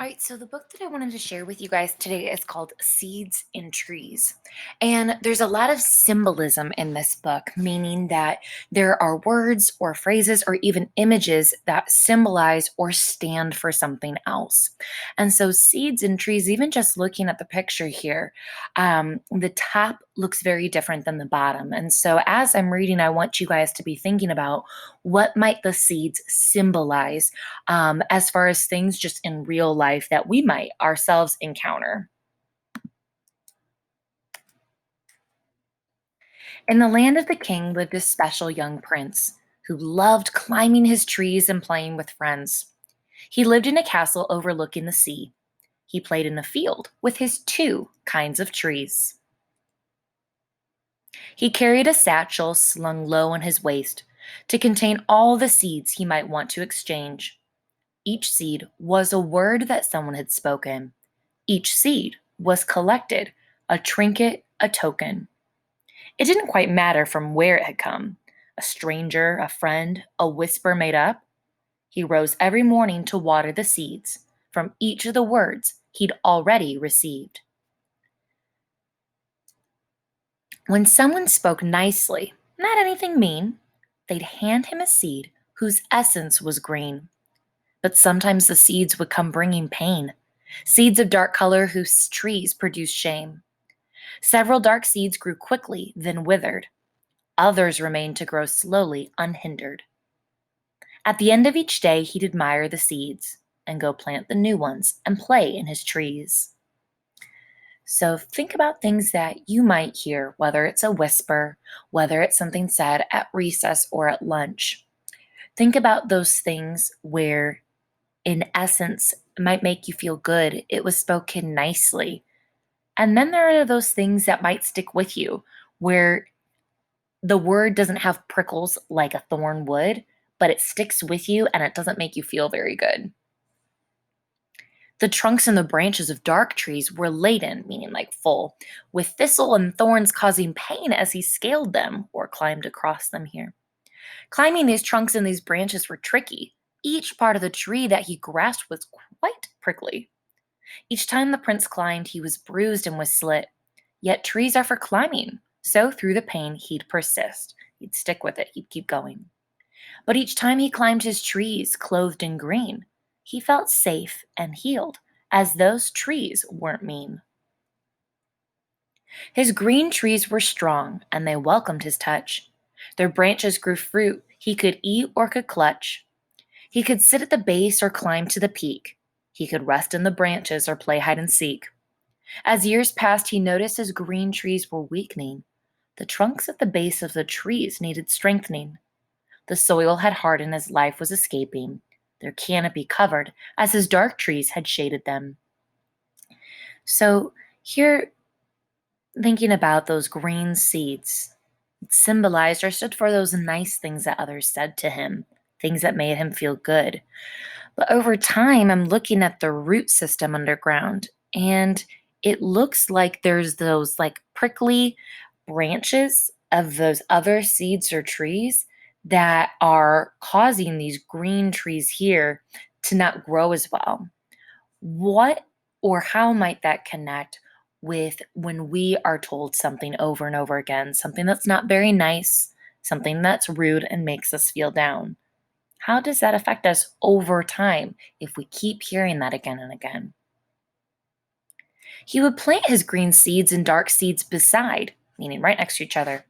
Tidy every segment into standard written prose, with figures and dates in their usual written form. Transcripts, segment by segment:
All right, so the book that I wanted to share with you guys today is called Seeds in Trees. And there's a lot of symbolism in this book, meaning that there are words or phrases or even images that symbolize or stand for something else. And so, seeds in trees, even just looking at the picture here, the top looks very different than the bottom. And so, as I'm reading, I want you guys to be thinking about what might the seeds symbolize as far as things just in real life that we might ourselves encounter. In the land of the king lived a special young prince who loved climbing his trees and playing with friends. He lived in a castle overlooking the sea. He played in the field with his two kinds of trees. He carried a satchel slung low on his waist to contain all the seeds he might want to exchange. Each seed was a word that someone had spoken. Each seed was collected, a trinket, a token. It didn't quite matter from where it had come, a stranger, a friend, a whisper made up. He rose every morning to water the seeds from each of the words he'd already received. When someone spoke nicely, not anything mean, they'd hand him a seed whose essence was green. But sometimes the seeds would come bringing pain, seeds of dark color whose trees produced shame. Several dark seeds grew quickly, then withered. Others remained to grow slowly, unhindered. At the end of each day, he'd admire the seeds and go plant the new ones and play in his trees. So think about things that you might hear, whether it's a whisper, whether it's something said at recess or at lunch. Think about those things where, in essence, it might make you feel good. It was spoken nicely. And then there are those things that might stick with you, where the word doesn't have prickles like a thorn would, but it sticks with you and it doesn't make you feel very good. The trunks and the branches of dark trees were laden, meaning like full, with thistle and thorns causing pain as he scaled them or climbed across them here. Climbing these trunks and these branches were tricky. Each part of the tree that he grasped was quite prickly. Each time the prince climbed, he was bruised and was slit. Yet trees are for climbing, so through the pain, he'd persist. He'd stick with it, he'd keep going. But each time he climbed his trees, clothed in green, he felt safe and healed, as those trees weren't mean. His green trees were strong, and they welcomed his touch. Their branches grew fruit he could eat or could clutch. He could sit at the base or climb to the peak. He could rest in the branches or play hide and seek. As years passed, he noticed his green trees were weakening. The trunks at the base of the trees needed strengthening. The soil had hardened as life was escaping, their canopy covered as his dark trees had shaded them. So, here, thinking about those green seeds, it symbolized or stood for those nice things that others said to him, things that made him feel good. But over time, I'm looking at the root system underground, and it looks like there's those like prickly branches of those other seeds or trees that are causing these green trees here to not grow as well. What or how might that connect with when we are told something over and over again, something that's not very nice, something that's rude and makes us feel down? How does that affect us over time if we keep hearing that again and again? He would plant his green seeds and dark seeds beside, meaning right next to each other.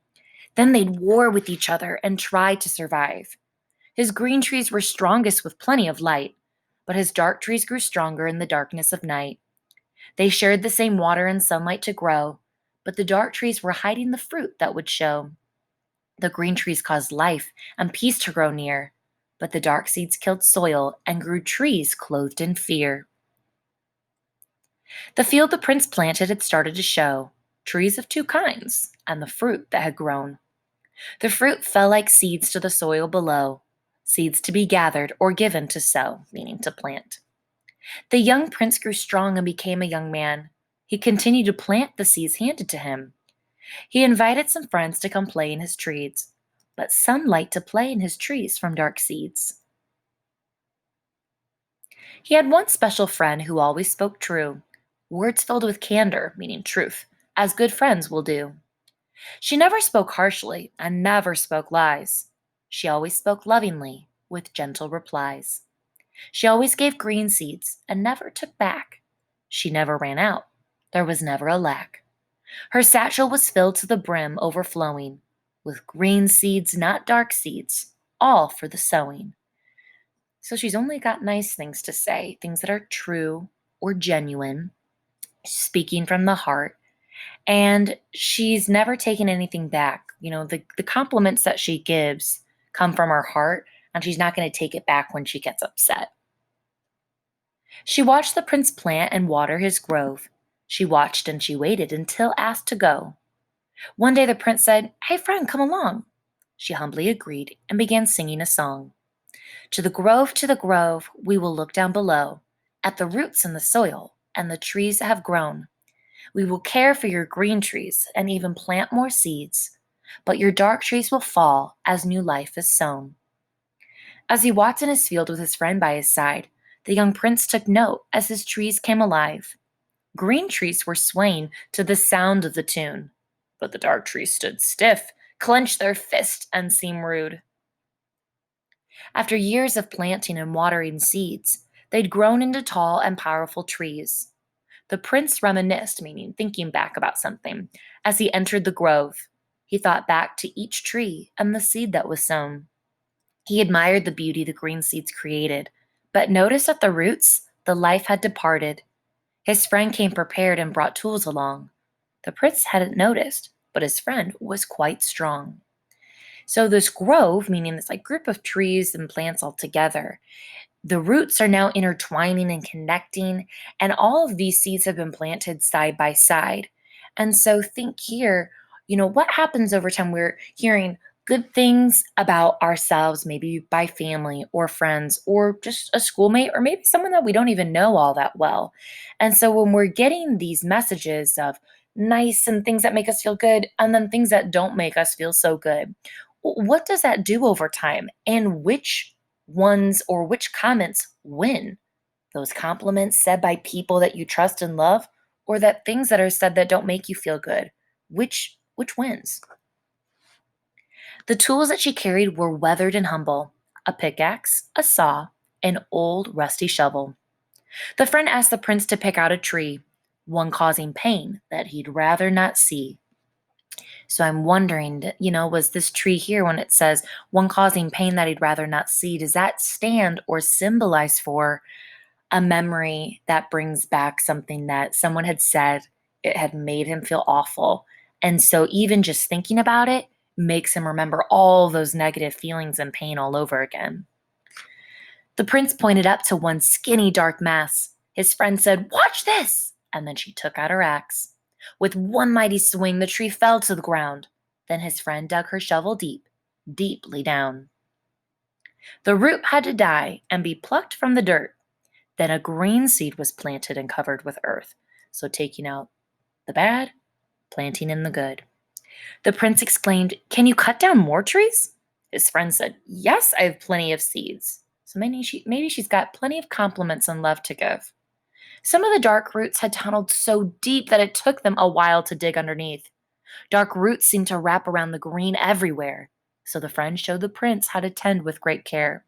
Then they'd war with each other and try to survive. His green trees were strongest with plenty of light, but his dark trees grew stronger in the darkness of night. They shared the same water and sunlight to grow, but the dark trees were hiding the fruit that would show. The green trees caused life and peace to grow near, but the dark seeds killed soil and grew trees clothed in fear. The field the prince planted had started to show trees of two kinds, and the fruit that had grown. The fruit fell like seeds to the soil below, seeds to be gathered or given to sow, meaning to plant. The young prince grew strong and became a young man. He continued to plant the seeds handed to him. He invited some friends to come play in his trees, but some liked to play in his trees from dark seeds. He had one special friend who always spoke true, words filled with candor, meaning truth, as good friends will do. She never spoke harshly and never spoke lies. She always spoke lovingly, with gentle replies. She always gave green seeds and never took back. She never ran out. There was never a lack. Her satchel was filled to the brim, overflowing, with green seeds, not dark seeds, all for the sowing. So she's only got nice things to say, things that are true or genuine, speaking from the heart. And she's never taken anything back. The compliments that she gives come from her heart, and she's not going to take it back when she gets upset. She watched the prince plant and water his grove. She watched and she waited until asked to go. One day the prince said, "Hey, friend, come along." She humbly agreed and began singing a song. To the grove, we will look down below at the roots in the soil and the trees that have grown. We will care for your green trees and even plant more seeds, but your dark trees will fall as new life is sown. As he walked in his field with his friend by his side, the young prince took note as his trees came alive. Green trees were swaying to the sound of the tune, but the dark trees stood stiff, clenched their fists, and seemed rude. After years of planting and watering seeds, they'd grown into tall and powerful trees. The prince reminisced, meaning thinking back about something, as he entered the grove. He thought back to each tree and the seed that was sown. He admired the beauty the green seeds created, but noticed at the roots the life had departed. His friend came prepared and brought tools along. The prince hadn't noticed, but his friend was quite strong. So this grove, meaning this group of trees and plants all together, the roots are now intertwining and connecting, and all of these seeds have been planted side by side. And so think here, what happens over time? We're hearing good things about ourselves, maybe by family or friends or just a schoolmate or maybe someone that we don't even know all that well. And so when we're getting these messages of nice and things that make us feel good and then things that don't make us feel so good, what does that do over time? And which ones or which comments win? Those compliments said by people that you trust and love, or that things that are said that don't make you feel good? Which wins? The tools that she carried were weathered and humble: a pickaxe, a saw, an old rusty shovel. The friend asked the prince to pick out a tree, one causing pain that he'd rather not see. So I'm wondering, was this tree here, when it says one causing pain that he'd rather not see, does that stand or symbolize for a memory that brings back something that someone had said? It had made him feel awful. And so even just thinking about it makes him remember all those negative feelings and pain all over again. The prince pointed up to one skinny dark mass. His friend said, "Watch this!" And then she took out her axe. With one mighty swing, the tree fell to the ground. Then his friend dug her shovel deep, deeply down. The root had to die and be plucked from the dirt. Then a green seed was planted and covered with earth. So taking out the bad, planting in the good. The prince exclaimed, "Can you cut down more trees?" His friend said, "Yes, I have plenty of seeds." So maybe she's got plenty of compliments and love to give. Some of the dark roots had tunneled so deep that it took them a while to dig underneath. Dark roots seemed to wrap around the green everywhere. So the friend showed the prince how to tend with great care.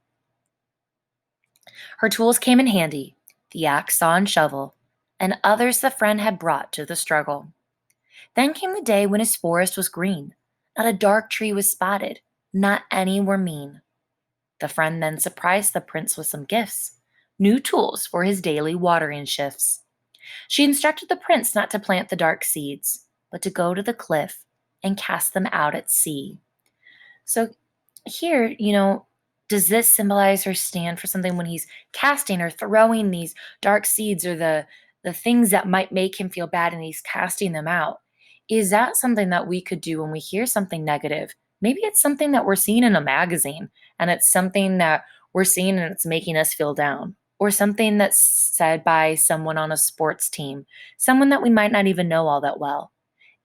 Her tools came in handy: the axe, saw, and shovel, and others the friend had brought to the struggle. Then came the day when his forest was green. Not a dark tree was spotted, not any were mean. The friend then surprised the prince with some gifts, new tools for his daily watering shifts. She instructed the prince not to plant the dark seeds, but to go to the cliff and cast them out at sea. So here, does this symbolize her stand for something when he's casting or throwing these dark seeds or the things that might make him feel bad and he's casting them out? Is that something that we could do when we hear something negative? Maybe it's something that we're seeing in a magazine and it's something that we're seeing and it's making us feel down, or something that's said by someone on a sports team, someone that we might not even know all that well.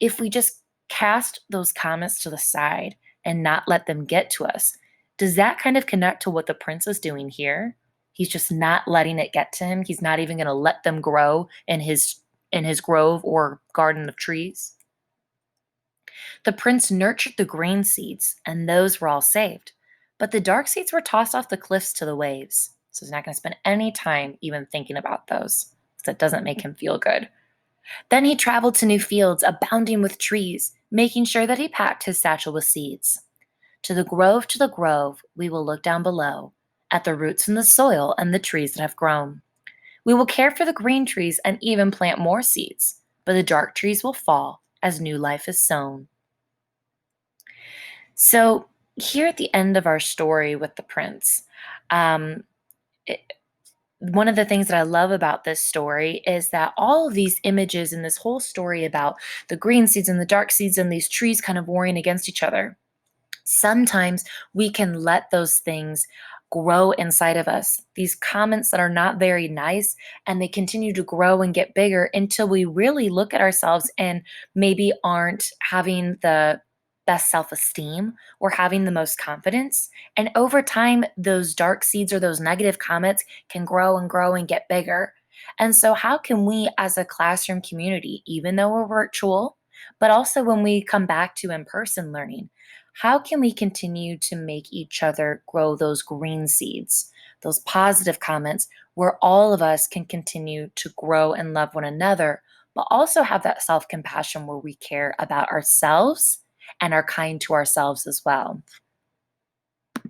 If we just cast those comments to the side and not let them get to us, does that kind of connect to what the prince is doing here? He's just not letting it get to him. He's not even going to let them grow in his grove or garden of trees. The prince nurtured the green seeds, and those were all saved. But the dark seeds were tossed off the cliffs to the waves. So he's not going to spend any time even thinking about those, because it doesn't make him feel good. Then he traveled to new fields abounding with trees, making sure that he packed his satchel with seeds. To the grove, we will look down below, at the roots in the soil and the trees that have grown. We will care for the green trees and even plant more seeds, but the dark trees will fall as new life is sown. So, here at the end of our story with the prince, um, it, one of the things that I love about this story is that all of these images in this whole story about the green seeds and the dark seeds and these trees kind of warring against each other, sometimes we can let those things grow inside of us. These comments that are not very nice, and they continue to grow and get bigger until we really look at ourselves and maybe aren't having the best self esteem or having the most confidence. And over time, those dark seeds or those negative comments can grow and get bigger. And so, how can we as a classroom community, even though we're virtual, but also when we come back to in person learning, how can we continue to make each other grow those green seeds, those positive comments where all of us can continue to grow and love one another, but also have that self compassion where we care about ourselves and are kind to ourselves as well?